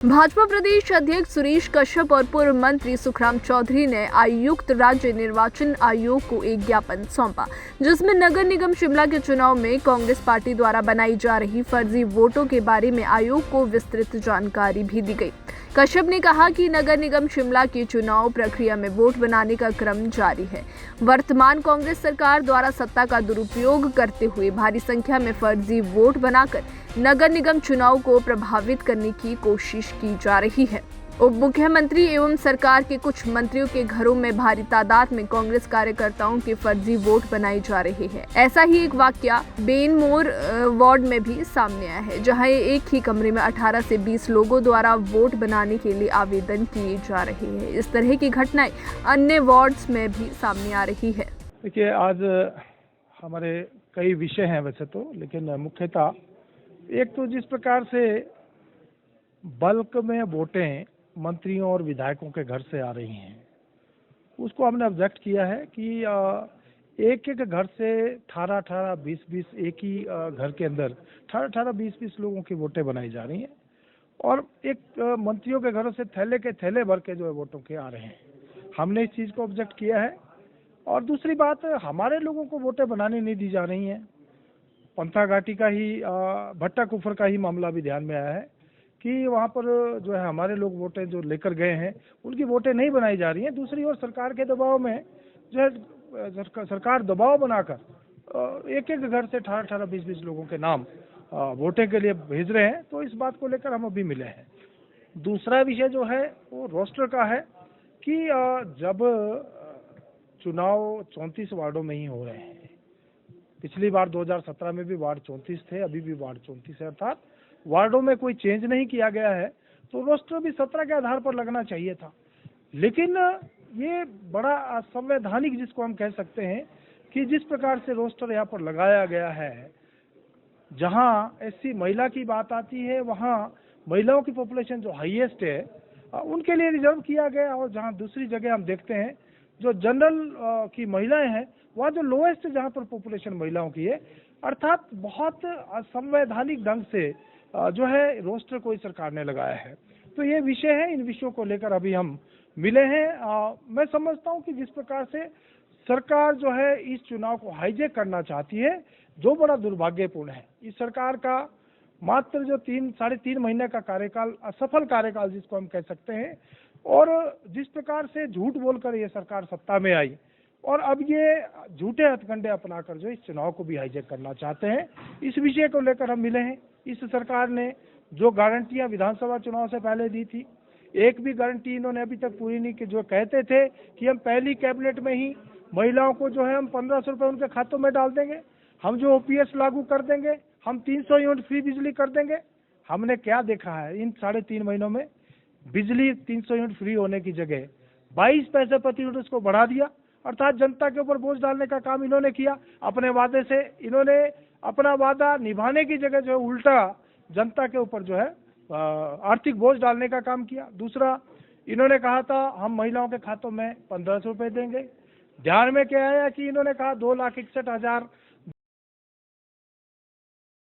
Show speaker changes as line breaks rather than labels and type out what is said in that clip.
भाजपा प्रदेश अध्यक्ष सुरेश कश्यप और पूर्व मंत्री सुखराम चौधरी ने आयुक्त राज्य निर्वाचन आयोग को एक ज्ञापन सौंपा, जिसमें नगर निगम शिमला के चुनाव में कांग्रेस पार्टी द्वारा बनाई जा रही फर्जी वोटों के बारे में आयोग को विस्तृत जानकारी भी दी गई। कश्यप ने कहा कि नगर निगम शिमला की चुनाव प्रक्रिया में वोट बनाने का क्रम जारी है। वर्तमान कांग्रेस सरकार द्वारा सत्ता का दुरुपयोग करते हुए भारी संख्या में फर्जी वोट बनाकर नगर निगम चुनाव को प्रभावित करने की कोशिश की जा रही है। उप मुख्यमंत्री एवं सरकार के कुछ मंत्रियों के घरों में भारी तादाद में कांग्रेस कार्यकर्ताओं के फर्जी वोट बनाए जा रहे हैं। ऐसा ही एक वाकया बेनमोर वार्ड में भी सामने आया है, जहां एक ही कमरे में 18 से 20 लोगों द्वारा वोट बनाने के लिए आवेदन किए जा रहे हैं। इस तरह की घटनाएं अन्य वार्ड्स में भी सामने आ रही है।
देखिए, आज हमारे कई विषय हैं वैसे तो, लेकिन मुख्यतः एक तो जिस प्रकार से बल्क में वोटें मंत्रियों और विधायकों के घर से आ रही हैं, उसको हमने ऑब्जेक्ट किया है कि एक एक घर से 18-18, 20-20 एक ही घर के अंदर 18-18, 20-20 लोगों की वोटें बनाई जा रही हैं और एक मंत्रियों के घरों से थैले के थैले भर के जो है वोटों के आ रहे हैं। हमने इस चीज़ को ऑब्जेक्ट किया है। और दूसरी बात, हमारे लोगों को वोटें बनाने नहीं दी जा रही हैं। पंथा घाटी का ही भट्टा कुफर का ही मामला भी ध्यान में आया है कि वहाँ पर जो है हमारे लोग वोटें जो लेकर गए हैं उनकी वोटें नहीं बनाई जा रही हैं। दूसरी ओर सरकार के दबाव में जो है सरकार दबाव बनाकर एक एक घर से 18-18, 20-20 लोगों के नाम वोटें के लिए भेज रहे हैं। तो इस बात को लेकर हम अभी मिले हैं। दूसरा विषय जो है वो रोस्टर का है कि जब चुनाव 34 वार्डों में ही हो रहे हैं, पिछली बार 2017 में भी वार्ड 34 थे, अभी भी वार्ड 34 है, अर्थात वार्डों में कोई चेंज नहीं किया गया है, तो रोस्टर भी 17 के आधार पर लगना चाहिए था। लेकिन ये बड़ा असंवैधानिक जिसको हम कह सकते हैं कि जिस प्रकार से रोस्टर यहाँ पर लगाया गया है, जहाँ एससी महिला की बात आती है वहाँ महिलाओं की पॉपुलेशन जो हाईएस्ट है उनके लिए रिजर्व किया गया, और जहाँ दूसरी जगह हम देखते हैं जो जनरल की महिलाएं हैं वहाँ जो लोएस्ट जहाँ पर पॉपुलेशन महिलाओं की है, अर्थात बहुत असंवैधानिक ढंग से जो है रोस्टर कोई सरकार ने लगाया है। तो ये विषय है, इन विषयों को लेकर अभी हम मिले हैं। मैं समझता हूँ कि जिस प्रकार से सरकार जो है इस चुनाव को हाईजैक करना चाहती है, जो बड़ा दुर्भाग्यपूर्ण है। इस सरकार का मात्र जो 3-3.5 महीने का कार्यकाल, असफल कार्यकाल जिसको हम कह सकते हैं, और जिस प्रकार से झूठ बोलकर ये सरकार सत्ता में आई और अब ये झूठे हथकंडे अपनाकर जो इस चुनाव को भी हाईजैक करना चाहते हैं, इस विषय को लेकर हम मिले हैं। इस सरकार ने जो गारंटियां विधानसभा चुनाव से पहले दी थी, एक भी गारंटी इन्होंने अभी तक पूरी नहीं की। जो कहते थे कि हम पहली कैबिनेट में ही महिलाओं को जो है हम 1500 रुपये उनके खातों में डाल देंगे, हम जो ओपीएस लागू कर देंगे, हम 300 यूनिट फ्री बिजली कर देंगे। हमने क्या देखा है इन 3.5 महीनों में? बिजली 300 यूनिट फ्री होने की जगह 22 पैसे प्रति यूनिट उसको बढ़ा दिया, अर्थात जनता के ऊपर बोझ डालने का काम इन्होंने किया। अपने वादे से इन्होंने अपना वादा निभाने की जगह जो है उल्टा जनता के ऊपर जो है आर्थिक बोझ डालने का काम किया। दूसरा, इन्होंने कहा था हम महिलाओं के खातों में 1500 रुपये देंगे। ध्यान में क्या आया कि इन्होंने कहा 2,61,000